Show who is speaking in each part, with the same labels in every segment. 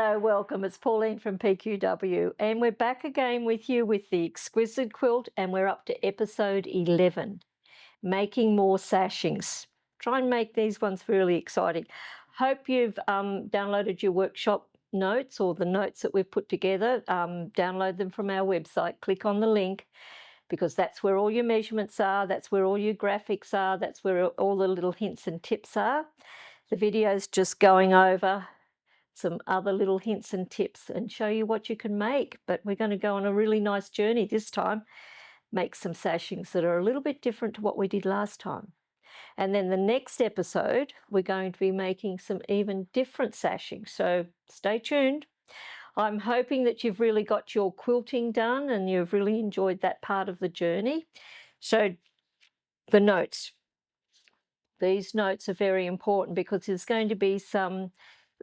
Speaker 1: Hello, welcome. It's Pauline from PQW, and we're back again with you with the exquisite quilt, and we're up to episode 11, making more sashings. Try and make these ones really exciting. Hope you've downloaded your workshop notes or the notes that we've put together. Download them from our website. Click on the link because that's where all your measurements are. That's where all your graphics are. That's where all the little hints and tips are. The video's just going over some other little hints and tips and show you what you can make. But we're going to go on a really nice journey this time, make some sashings that are a little bit different to what we did last time. And then the next episode, we're going to be making some even different sashings. So stay tuned. I'm hoping that you've really got your quilting done and you've really enjoyed that part of the journey. So the notes. These notes are very important because there's going to be some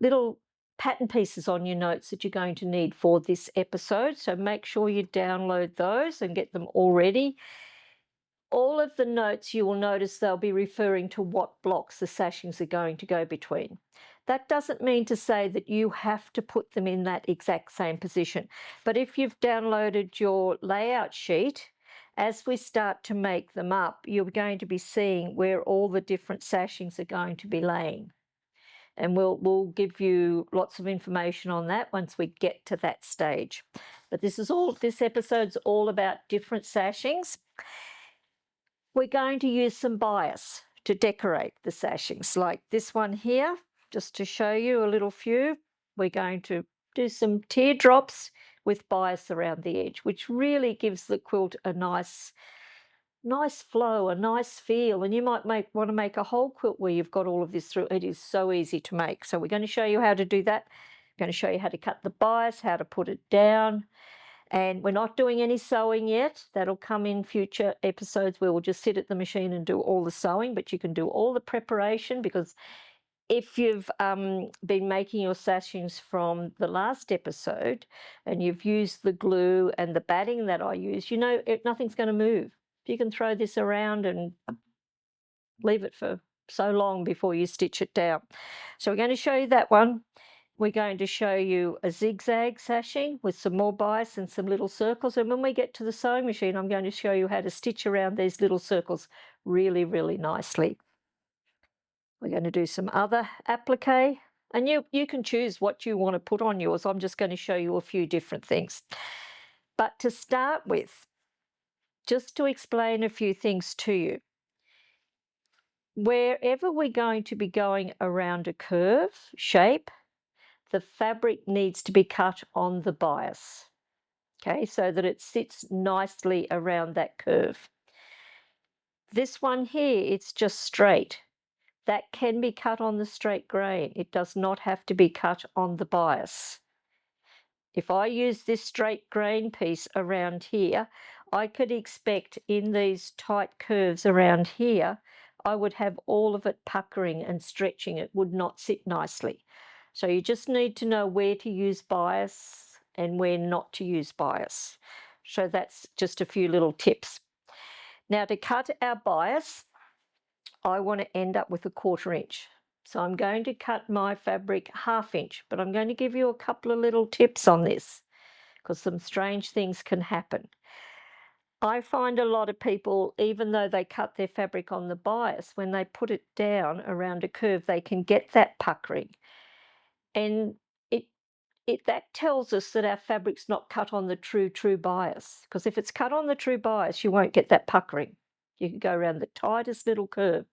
Speaker 1: little pattern pieces on your notes that you're going to need for this episode. So make sure you download those and get them all ready. All of the notes, you will notice they'll be referring to what blocks the sashings are going to go between. That doesn't mean to say that you have to put them in that exact same position. But if you've downloaded your layout sheet, as we start to make them up, you're going to be seeing where all the different sashings are going to be laying. And we'll give you lots of information on that once we get to that stage. But this episode's all about different sashings. We're going to use some bias to decorate the sashings, like this one here, just to show you a little few. We're going to do some teardrops with bias around the edge, which really gives the quilt a nice flow, a nice feel. And you might want to make a whole quilt where you've got all of this through. It is so easy to make. So we're going to show you how to do that. I'm going to show you how to cut the bias, how to put it down. And we're not doing any sewing yet. That'll come in future episodes where we'll just sit at the machine and do all the sewing, but you can do all the preparation, because if you've been making your sashings from the last episode and you've used the glue and the batting that I use, you know nothing's going to move. You can throw this around and leave it for so long before you stitch it down. So we're going to show you that one. We're going to show you a zigzag sashing with some more bias and some little circles. And when we get to the sewing machine, I'm going to show you how to stitch around these little circles really, really nicely. We're going to do some other applique, and you can choose what you want to put on yours. I'm just going to show you a few different things. But to start with, just to explain a few things to you, wherever we're going to be going around a curve shape, the fabric needs to be cut on the bias, okay, so that it sits nicely around that curve. This one here, it's just straight. That can be cut on the straight grain. It does not have to be cut on the bias. If I use this straight grain piece around here, I could expect in these tight curves around here, I would have all of it puckering and stretching. It would not sit nicely. So you just need to know where to use bias and where not to use bias. So that's just a few little tips. Now, to cut our bias, I want to end up with a 1/4 inch. So I'm going to cut my fabric 1/2 inch, but I'm going to give you a couple of little tips on this because some strange things can happen. I find a lot of people, even though they cut their fabric on the bias, when they put it down around a curve, they can get that puckering. And that tells us that our fabric's not cut on the true bias, because if it's cut on the true bias, you won't get that puckering. You can go around the tightest little curve.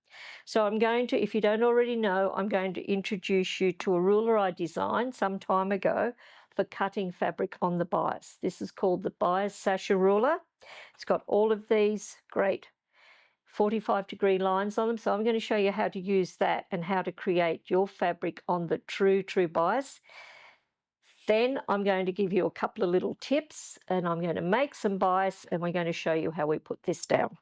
Speaker 1: So I'm going to, if you don't already know, I'm going to introduce you to a ruler I designed some time ago for cutting fabric on the bias. This is called the Bias Sasha ruler. It's got all of these great 45-degree lines on them. So I'm going to show you how to use that and how to create your fabric on the true bias. Then I'm going to give you a couple of little tips, and I'm going to make some bias, and we're going to show you how we put this down.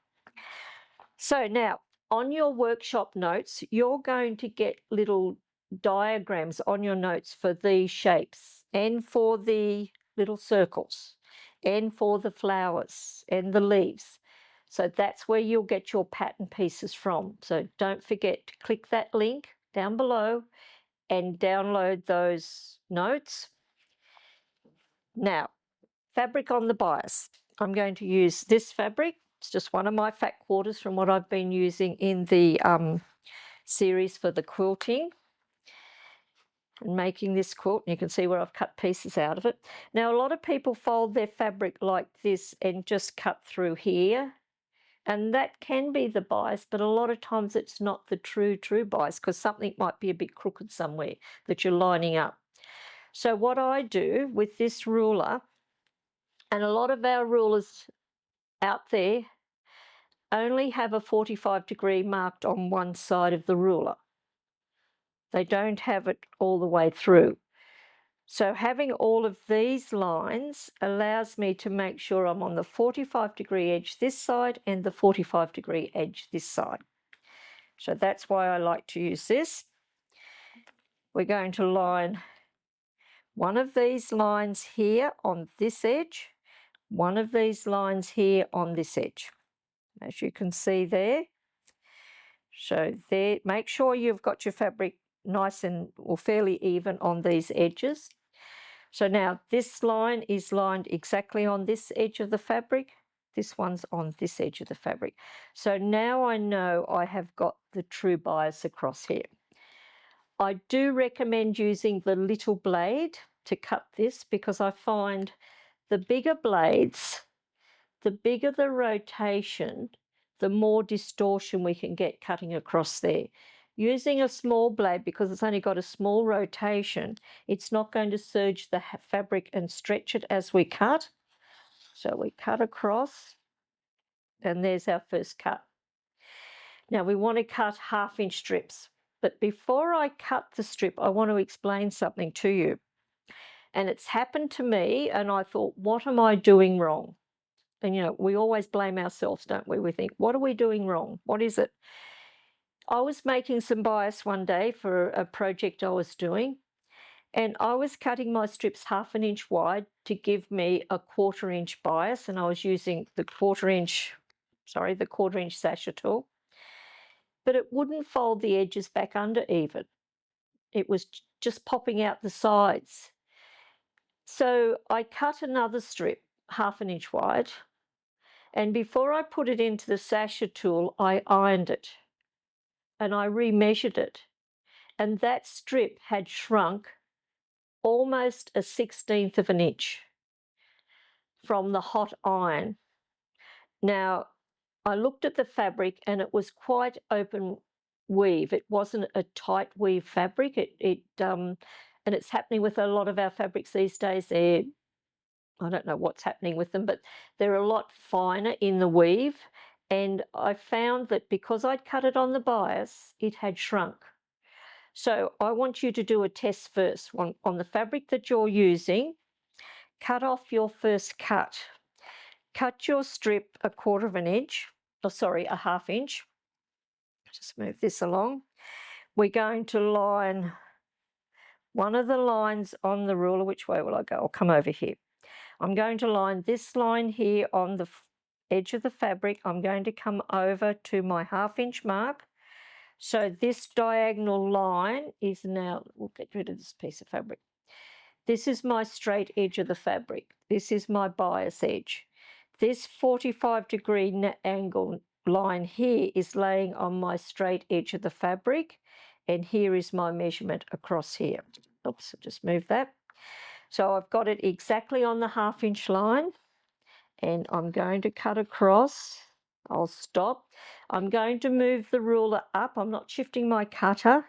Speaker 1: So now, on your workshop notes, you're going to get little diagrams on your notes for these shapes and for the little circles and for the flowers and the leaves. So that's where you'll get your pattern pieces from. So don't forget to click that link down below and download those notes. Now, fabric on the bias. I'm going to use this fabric. It's just one of my fat quarters from what I've been using in the series for the quilting and making this quilt. You can see where I've cut pieces out of it. Now, a lot of people fold their fabric like this and just cut through here. And that can be the bias, but a lot of times it's not the true bias because something might be a bit crooked somewhere that you're lining up. So what I do with this ruler, and a lot of our rulers out there only have a 45-degree marked on one side of the ruler. They don't have it all the way through. So having all of these lines allows me to make sure I'm on the 45-degree edge this side and the 45-degree edge this side. So that's why I like to use this. We're going to line one of these lines here on this edge, one of these lines here on this edge, as you can see there. So there, make sure you've got your fabric nice and or fairly even on these edges. So now this line is lined exactly on this edge of the fabric. This one's on this edge of the fabric. So now I know I have got the true bias across here. I do recommend using the little blade to cut this because I find the bigger blades, the bigger the rotation, the more distortion we can get cutting across there. Using a small blade, because it's only got a small rotation, it's not going to serge the fabric and stretch it as we cut. So we cut across, and there's our first cut. Now we want to cut 1/2-inch strips, but before I cut the strip, I want to explain something to you. And it's happened to me, and I thought, what am I doing wrong? And, you know, we always blame ourselves, don't we? We think, what are we doing wrong? What is it? I was making some bias one day for a project I was doing, and I was cutting my strips 1/2 inch wide to give me a 1/4 inch bias, and I was using the 1/4 inch sasher tool, but it wouldn't fold the edges back under even. It was just popping out the sides. So I cut another strip 1/2 inch wide, and before I put it into the sasher tool, I ironed it and I remeasured it, and that strip had shrunk almost a 1/16 of an inch from the hot iron. Now, I looked at the fabric and it was quite open weave. It wasn't a tight weave fabric. And it's happening with a lot of our fabrics these days. I don't know what's happening with them, but they're a lot finer in the weave. And I found that because I'd cut it on the bias, it had shrunk. So I want you to do a test first on the fabric that you're using. Cut off your first cut. Cut your strip 1/4 inch, a 1/2 inch. Just move this along. We're going to line one of the lines on the ruler. Which way will I go? I'll come over here. I'm going to line this line here on the edge of the fabric. I'm going to come over to my 1/2 inch mark. So this diagonal line is now, we'll get rid of this piece of fabric. This is my straight edge of the fabric. This is my bias edge. This 45-degree angle line here is laying on my straight edge of the fabric, and here is my measurement across here. Oops, I'll just move that. So I've got it exactly on the 1/2 inch line, and I'm going to cut across. I'll stop. I'm going to move the ruler up. I'm not shifting my cutter.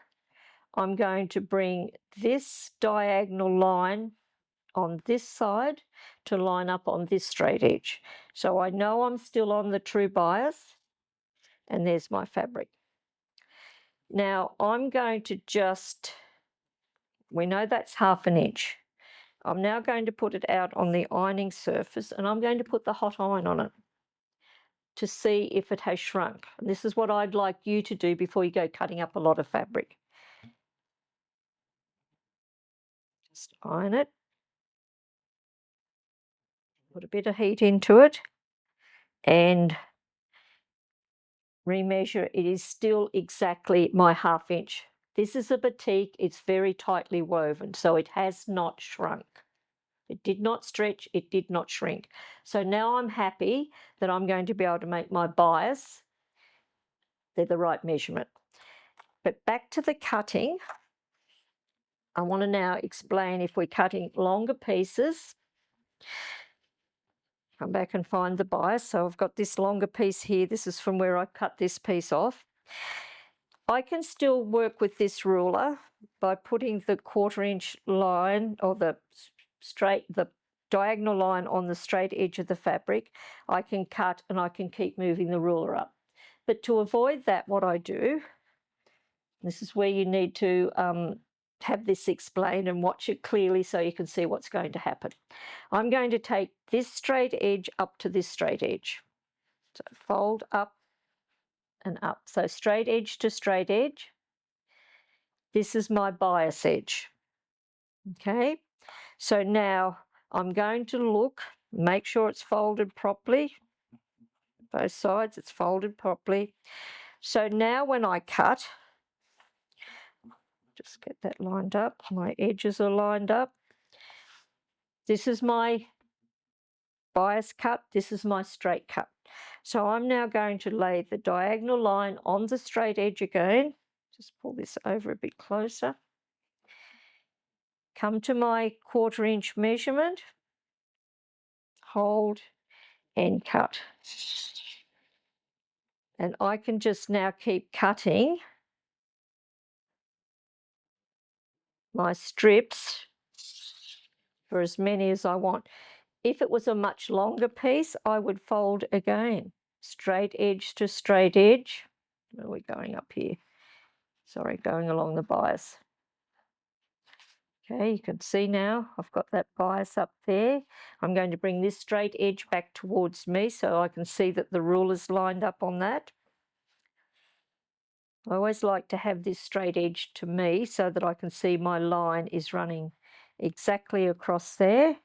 Speaker 1: I'm going to bring this diagonal line on this side to line up on this straight edge. So I know I'm still on the true bias, and there's my fabric. Now I'm going to we know that's 1/2 inch. I'm now going to put it out on the ironing surface, and I'm going to put the hot iron on it to see if it has shrunk. And this is what I'd like you to do before you go cutting up a lot of fabric. Just iron it. Put a bit of heat into it and remeasure. It is still exactly my 1/2 inch. This is a batik. It's very tightly woven, so it has not shrunk. It did not stretch, it did not shrink. So now I'm happy that I'm going to be able to make my bias. They're the right measurement. But back to the cutting, I want to now explain if we're cutting longer pieces. Come back and find the bias. So I've got this longer piece here. This is from where I cut this piece off. I can still work with this ruler by putting the 1/4 inch line or the diagonal line on the straight edge of the fabric. I can cut and I can keep moving the ruler up. But to avoid that, what I do, this is where you need to have this explained and watch it clearly so you can see what's going to happen. I'm going to take this straight edge up to this straight edge. So fold up and up. So straight edge to straight edge. This is my bias edge. Okay, so now I'm going to look, make sure it's folded properly. Both sides, it's folded properly. So now when I cut, just get that lined up. My edges are lined up. This is my bias cut. This is my straight cut. So I'm now going to lay the diagonal line on the straight edge again. Just pull this over a bit closer. Come to my 1/4 inch measurement. Hold and cut. And I can just now keep cutting my strips for as many as I want. If it was a much longer piece, I would fold again, straight edge to straight edge. Where are we going up here? Sorry, going along the bias. Okay, you can see now I've got that bias up there. I'm going to bring this straight edge back towards me so I can see that the ruler's lined up on that. I always like to have this straight edge to me so that I can see my line is running exactly across there.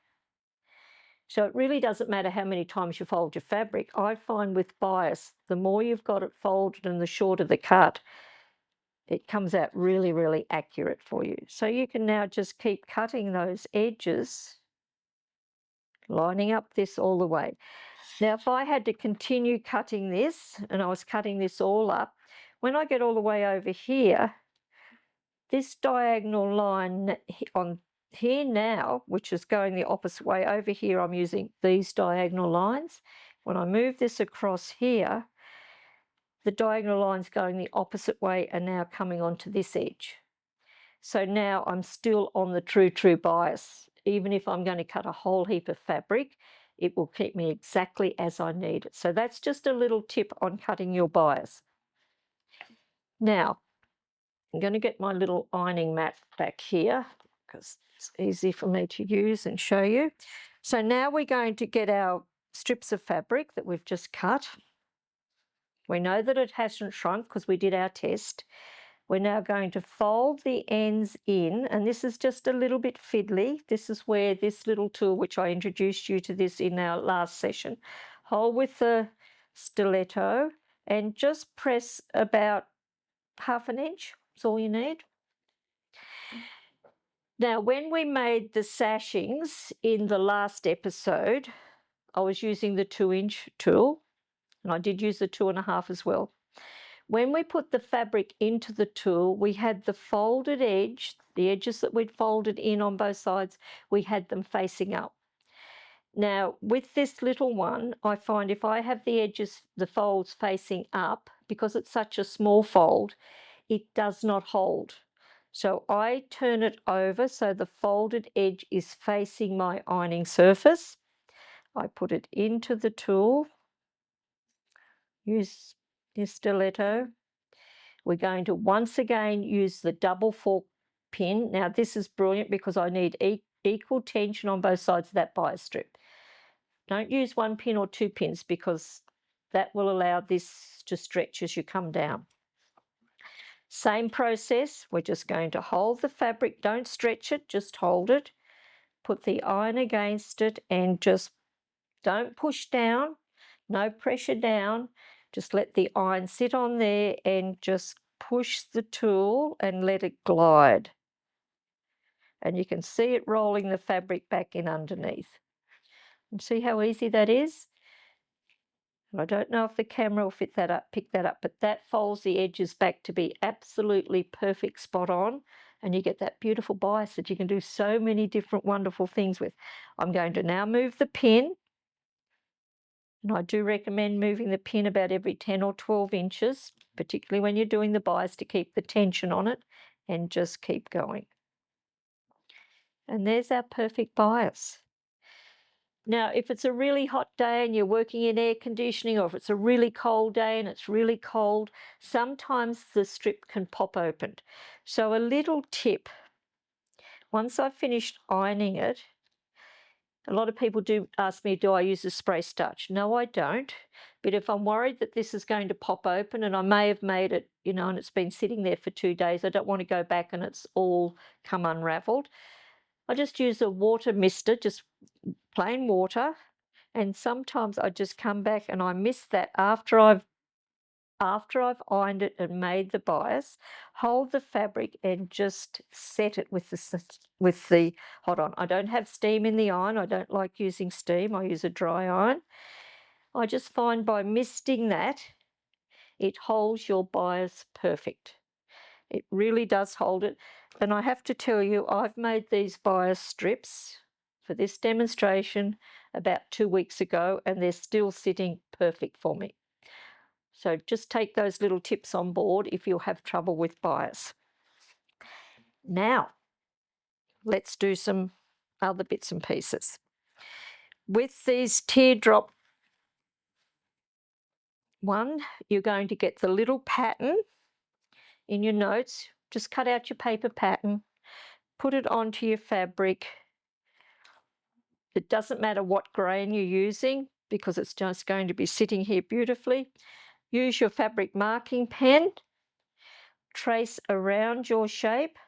Speaker 1: So it really doesn't matter how many times you fold your fabric. I find with bias, the more you've got it folded and the shorter the cut, it comes out really, really accurate for you. So you can now just keep cutting those edges, lining up this all the way. Now, if I had to continue cutting this, and I was cutting this all up, when I get all the way over here, this diagonal line on here now, which is going the opposite way, over here I'm using these diagonal lines. When I move this across here, the diagonal lines going the opposite way are now coming onto this edge. So now I'm still on the true bias. Even if I'm going to cut a whole heap of fabric, it will keep me exactly as I need it. So that's just a little tip on cutting your bias. Now, I'm going to get my little ironing mat back here because it's easy for me to use and show you. So now we're going to get our strips of fabric that we've just cut. We know that it hasn't shrunk because we did our test. We're now going to fold the ends in, and this is just a little bit fiddly. This is where this little tool, which I introduced you to this in our last session, hold with the stiletto and just press about 1/2 inch. That's all you need. Now, when we made the sashings in the last episode, I was using the 2-inch tool, and I did use the 2.5 as well. When we put the fabric into the tool, we had the folded edge, the edges that we'd folded in on both sides, we had them facing up. Now, with this little one, I find if I have the edges, the folds facing up, because it's such a small fold, it does not hold. So I turn it over so the folded edge is facing my ironing surface. I put it into the tool, use your stiletto. We're going to once again use the double fork pin. Now this is brilliant because I need equal tension on both sides of that bias strip. Don't use 1 pin or 2 pins because that will allow this to stretch as you come down. Same process, we're just going to hold the fabric, don't stretch it, just hold it. Put the iron against it and just don't push down, no pressure down. Just let the iron sit on there and just push the tool and let it glide. And you can see it rolling the fabric back in underneath. And see how easy that is? And I don't know if the camera will pick that up, but that folds the edges back to be absolutely perfect, spot on, and you get that beautiful bias that you can do so many different wonderful things with. I'm going to now move the pin, and I do recommend moving the pin about every 10 or 12 inches, particularly when you're doing the bias, to keep the tension on it, and just keep going. And there's our perfect bias. Now, if it's a really hot day and you're working in air conditioning, or if it's a really cold day and it's really cold, sometimes the strip can pop open. So a little tip, once I've finished ironing it, a lot of people do ask me, do I use a spray starch? No, I don't. But if I'm worried that this is going to pop open, and I may have made it, you know, and it's been sitting there for 2 days, I don't want to go back and it's all come unraveled. I just use a water mister, just plain water. And sometimes I just come back and I mist that after I've ironed it and made the bias, hold the fabric and just set it with the hold on. I don't have steam in the iron. I don't like using steam. I use a dry iron. I just find by misting that, it holds your bias perfect. It really does hold it. And I have to tell you, I've made these bias strips for this demonstration about 2 weeks ago, and they're still sitting perfect for me. So just take those little tips on board if you have trouble with bias. Now, let's do some other bits and pieces. With these teardrop one, you're going to get the little pattern in your notes. Just cut out your paper pattern, put it onto your fabric. It doesn't matter what grain you're using because it's just going to be sitting here beautifully. Use your fabric marking pen, trace around your shape.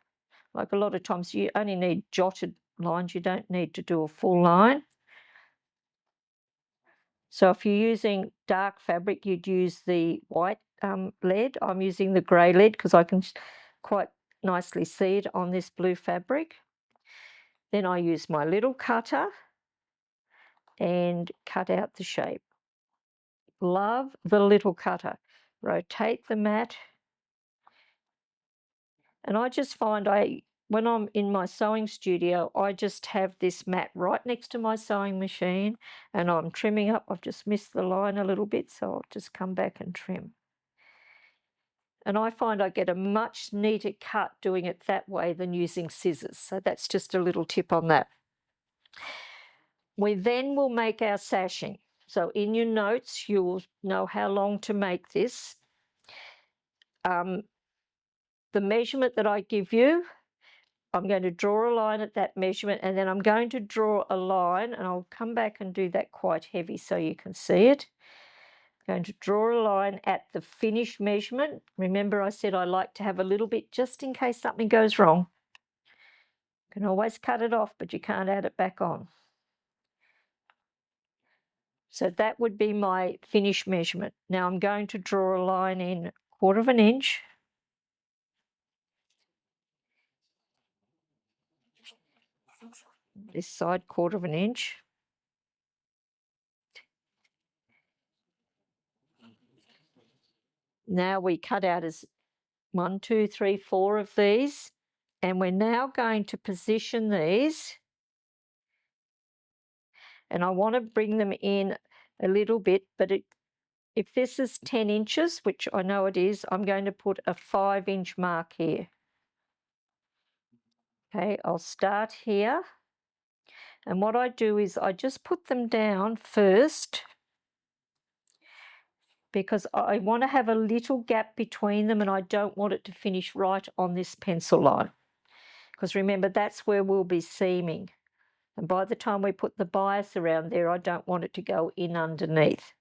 Speaker 1: Like a lot of times you only need jotted lines, you don't need to do a full line. So if you're using dark fabric, you'd use the white lead. I'm using the grey lead because I can quite nicely see it on this blue fabric. Then I use my little cutter and cut out the shape. Love the little cutter. Rotate the mat. And I just find when I'm in my sewing studio, I just have this mat right next to my sewing machine and I'm trimming up. I've just missed the line a little bit, so I'll just come back and trim. And I find I get a much neater cut doing it that way than using scissors. So that's just a little tip on that. We then will make our sashing. So in your notes, you'll know how long to make this. The measurement that I give you, I'm going to draw a line at that measurement, and then I'm going to draw a line, and I'll come back and do that quite heavy so you can see it. I'm going to draw a line at the finished measurement. Remember I said I like to have a little bit just in case something goes wrong. You can always cut it off, but you can't add it back on. So that would be my finished measurement. Now I'm going to draw a line in 1/4 inch. This side 1/4 inch. Now we cut out as 1, 2, 3, 4 of these, and we're now going to position these, and I want to bring them in a little bit, but if this is 10 inches, which I know it is, I'm going to put a 5-inch mark here. Okay, I'll start here, and what I do is I just put them down first because I want to have a little gap between them and I don't want it to finish right on this pencil line. Because remember, that's where we'll be seaming. And by the time we put the bias around there, I don't want it to go in underneath.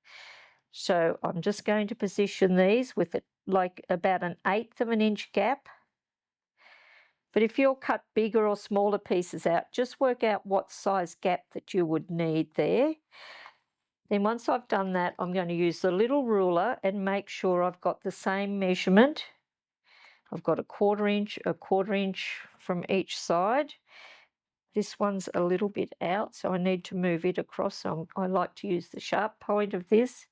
Speaker 1: So I'm just going to position these with like about 1/8 of an inch gap. But if you'll cut bigger or smaller pieces out, just work out what size gap that you would need there. Then once I've done that, I'm going to use the little ruler and make sure I've got the same measurement I've got a quarter inch from each side. This one's a little bit out, so I need to move it across. So I like to use the sharp point of this.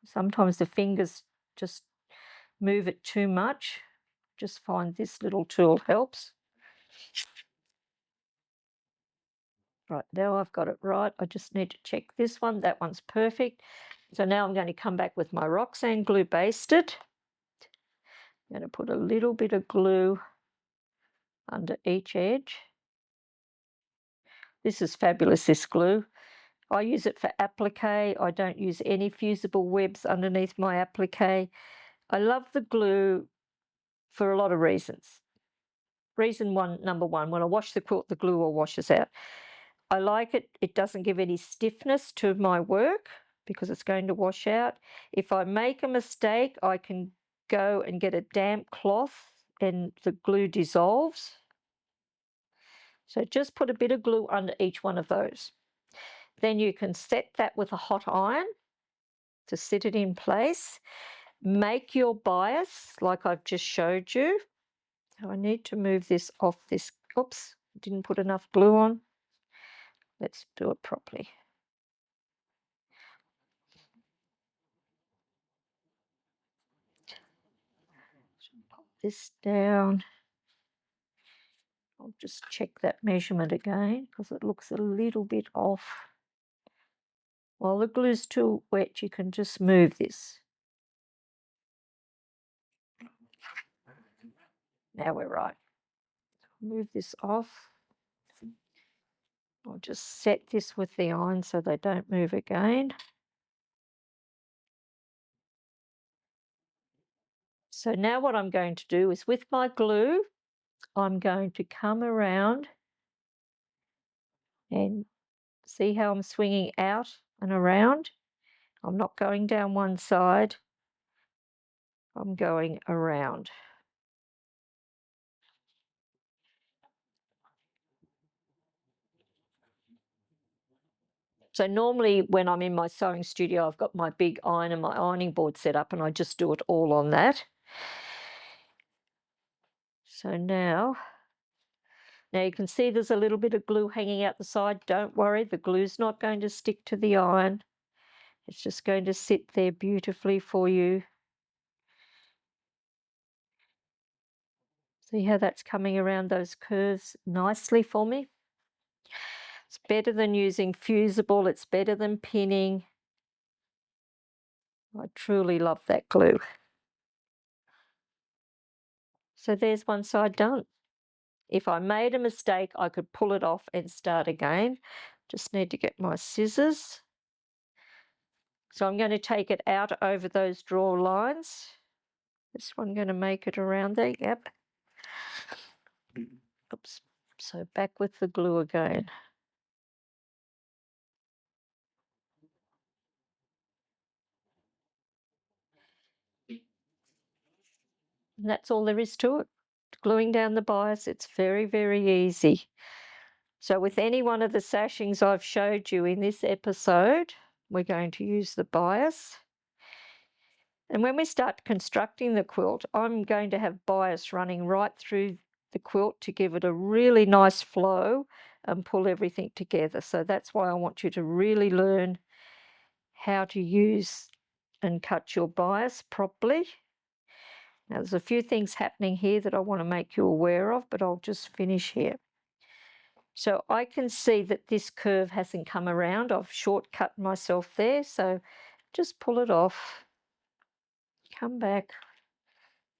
Speaker 1: Sometimes the fingers just move it too much. Just find this little tool helps. Right, now I've got it right. I just need to check this one. That one's perfect. So now I'm going to come back with my Roxanne glue basted. I'm going to put a little bit of glue under each edge. This is fabulous, this glue. I use it for applique. I don't use any fusible webs underneath my applique. I love the glue for a lot of reasons. Number one, when I wash the quilt, the glue all washes out. I like it. It doesn't give any stiffness to my work because it's going to wash out. If I make a mistake, I can go and get a damp cloth and the glue dissolves. So just put a bit of glue under each one of those. Then you can set that with a hot iron to sit it in place. Make your bias like I've just showed you. So I need to move this off this. Oops, didn't put enough glue on. Let's do it properly. Pop this down. I'll just check that measurement again because it looks a little bit off. While the glue's too wet, you can just move this. Now we're right. Move this off. I'll just set this with the iron so they don't move again. So now what I'm going to do is with my glue, I'm going to come around and see how I'm swinging out and around. I'm not going down one side, I'm going around. So normally when I'm in my sewing studio, I've got my big iron and my ironing board set up and I just do it all on that. So now you can see there's a little bit of glue hanging out the side. Don't worry, the glue's not going to stick to the iron. It's just going to sit there beautifully for you. See how that's coming around those curves nicely for me? It's better than using fusible. It's better than pinning. I truly love that glue. So there's one side done. If I made a mistake, I could pull it off and start again. Just need to get my scissors. So I'm going to take it out over those draw lines. This one going to make it around there, yep. Oops, so back with the glue again. And that's all there is to it. Gluing down the bias, it's very, very easy. So with any one of the sashings I've showed you in this episode, we're going to use the bias. And when we start constructing the quilt, I'm going to have bias running right through the quilt to give it a really nice flow and pull everything together. So that's why I want you to really learn how to use and cut your bias properly. Now there's a few things happening here that I want to make you aware of, but I'll just finish here. So I can see that this curve hasn't come around. I've shortcut myself there, so just pull it off, come back,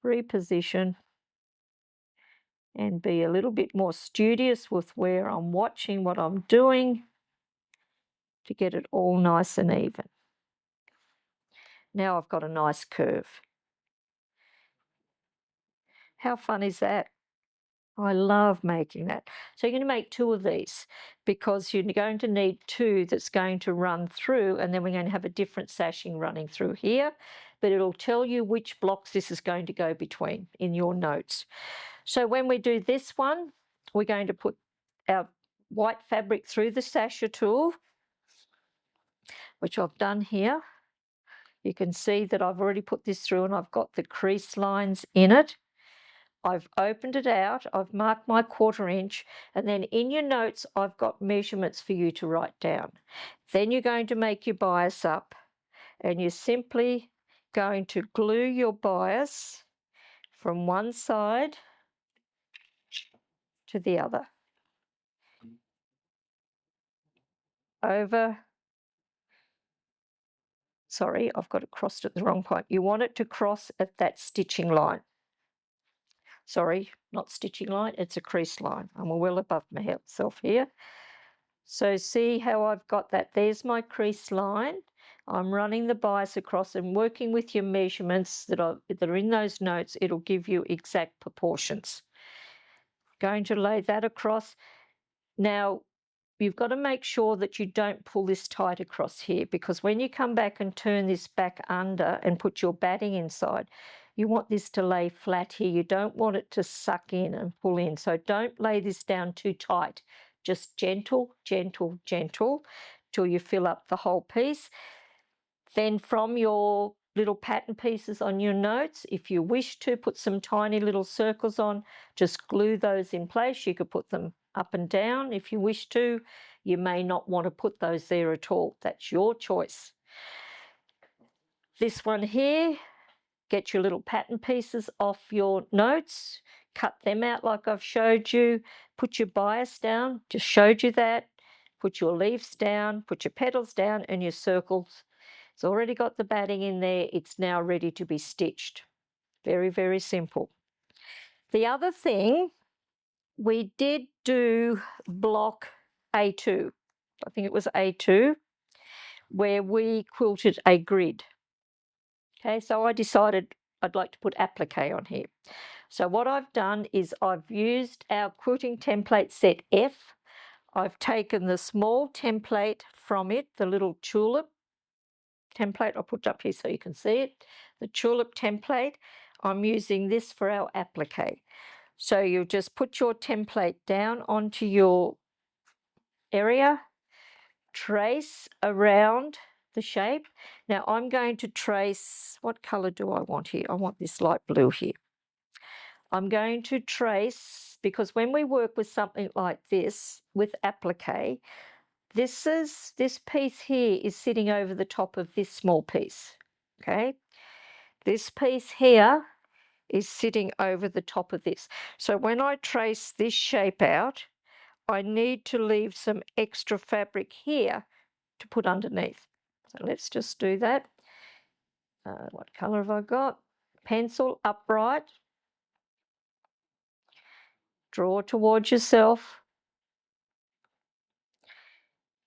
Speaker 1: reposition, and be a little bit more studious with where I'm watching what I'm doing to get it all nice and even. Now I've got a nice curve. How fun is that? I love making that. So you're going to make two of these because you're going to need two that's going to run through, and then we're going to have a different sashing running through here, but it'll tell you which blocks this is going to go between in your notes. So when we do this one, we're going to put our white fabric through the sasher tool, which I've done here. You can see that I've already put this through and I've got the crease lines in it. I've opened it out, I've marked my 1/4 inch, and then in your notes I've got measurements for you to write down. Then you're going to make your bias up, and you're simply going to glue your bias from one side to the other. Over, sorry, I've got it crossed at the wrong point. You want it to cross at that stitching line. Sorry, not stitching line, it's a crease line. I'm well above myself here. So see how I've got that? There's my crease line. I'm running the bias across and working with your measurements that are in those notes. It'll give you exact proportions. Going to lay that across. Now, you've got to make sure that you don't pull this tight across here, because when you come back and turn this back under and put your batting inside, you want this to lay flat here. You don't want it to suck in and pull in. So don't lay this down too tight. Just gentle, gentle, gentle till you fill up the whole piece. Then from your little pattern pieces on your notes, if you wish to put some tiny little circles on, just glue those in place. You could put them up and down if you wish to. You may not want to put those there at all. That's your choice. This one here, get your little pattern pieces off your notes, cut them out like I've showed you, put your bias down, just showed you that, put your leaves down, put your petals down and your circles. It's already got the batting in there. It's now ready to be stitched. Very, very simple. The other thing, we did do block A2. I think it was A2, where we quilted a grid. Okay, so I decided I'd like to put applique on here. So what I've done is I've used our quilting template set F. I've taken the small template from it, the little tulip template. I'll put it up here so you can see it. The tulip template. I'm using this for our applique. So you just put your template down onto your area, trace around the shape. Now I'm going to trace, what colour do I want here? I want this light blue here. I'm going to trace, because when we work with something like this, with applique, this piece here is sitting over the top of this small piece, okay? This piece here is sitting over the top of this. So when I trace this shape out, I need to leave some extra fabric here to put underneath. So let's just do that. What colour have I got? Pencil upright. Draw towards yourself.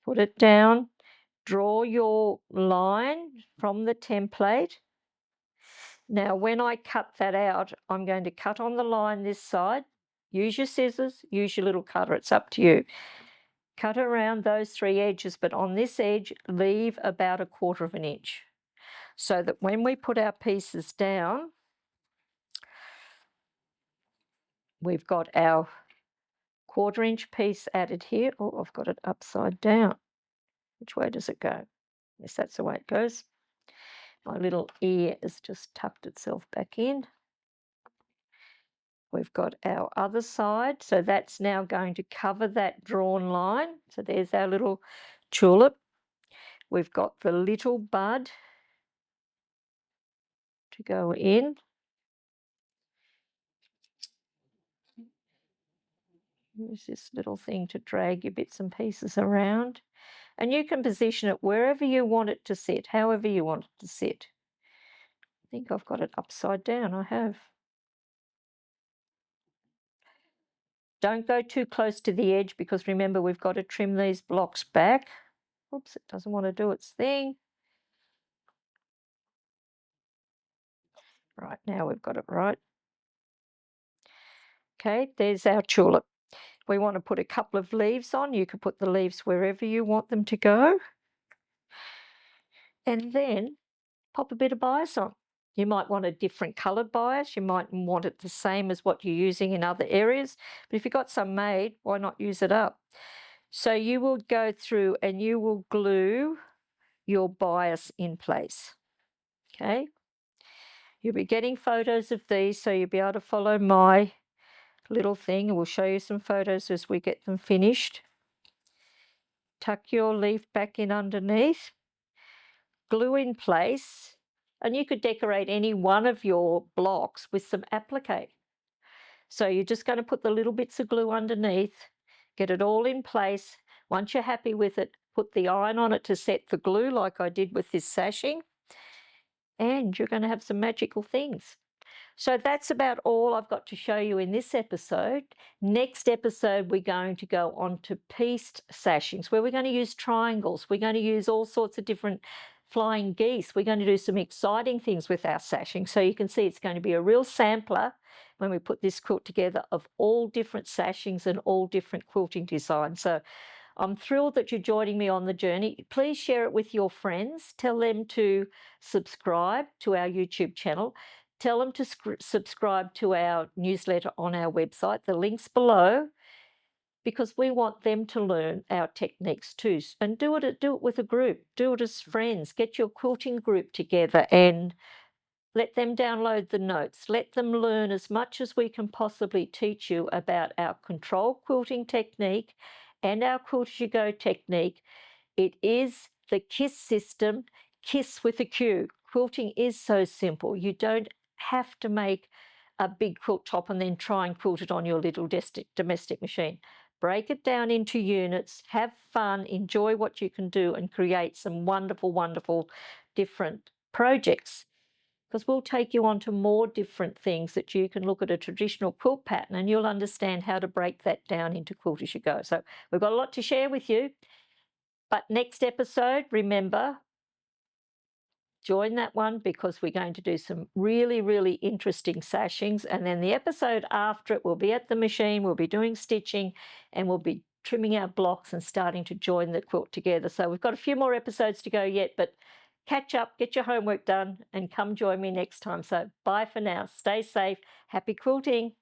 Speaker 1: Put it down. Draw your line from the template. Now, when I cut that out, I'm going to cut on the line this side. Use your scissors, use your little cutter, it's up to you. Cut around those 3 edges, but on this edge, leave about 1/4 inch. So that when we put our pieces down, we've got our 1/4 inch piece added here. Oh, I've got it upside down. Which way does it go? Yes, that's the way it goes. My little ear has just tucked itself back in. We've got our other side, so that's now going to cover that drawn line. So there's our little tulip. We've got the little bud to go in. Use this little thing to drag your bits and pieces around. And you can position it wherever you want it to sit, however you want it to sit. I think I've got it upside down, I have. Don't go too close to the edge, because remember we've got to trim these blocks back. Oops, it doesn't want to do its thing. Right, now we've got it right. Okay, there's our tulip. We want to put a couple of leaves on. You can put the leaves wherever you want them to go. And then pop a bit of bias on. You might want a different coloured bias. You might want it the same as what you're using in other areas. But if you've got some made, why not use it up? So you will go through and you will glue your bias in place. Okay? You'll be getting photos of these, so you'll be able to follow my little thing, and we'll show you some photos as we get them finished. Tuck your leaf back in underneath, glue in place, and you could decorate any one of your blocks with some applique. So you're just going to put the little bits of glue underneath, get it all in place. Once you're happy with it, put the iron on it to set the glue like I did with this sashing, and you're going to have some magical things. So that's about all I've got to show you in this episode. Next episode, we're going to go on to pieced sashings, where we're going to use triangles. We're going to use all sorts of different flying geese. We're going to do some exciting things with our sashing. So you can see it's going to be a real sampler when we put this quilt together of all different sashings and all different quilting designs. So I'm thrilled that you're joining me on the journey. Please share it with your friends. Tell them to subscribe to our YouTube channel. Tell them to subscribe to our newsletter on our website. The link's below, because we want them to learn our techniques too. And do it with a group. Do it as friends. Get your quilting group together and let them download the notes. Let them learn as much as we can possibly teach you about our control quilting technique and our Quilt as you go technique. It is the QISS system, QISS with a Q. Quilting is so simple. You don't have to make a big quilt top and then try and quilt it on your little domestic machine. Break it down into units, have fun, enjoy what you can do, and create some wonderful, wonderful different projects. Because we'll take you on to more different things that you can look at a traditional quilt pattern and you'll understand how to break that down into quilt as you go. So we've got a lot to share with you. But next episode, remember, join that one, because we're going to do some really, really interesting sashings. And then the episode after it, we'll be at the machine, we'll be doing stitching, and we'll be trimming our blocks and starting to join the quilt together. So we've got a few more episodes to go yet, but catch up, get your homework done, and come join me next time. So bye for now. Stay safe. Happy quilting.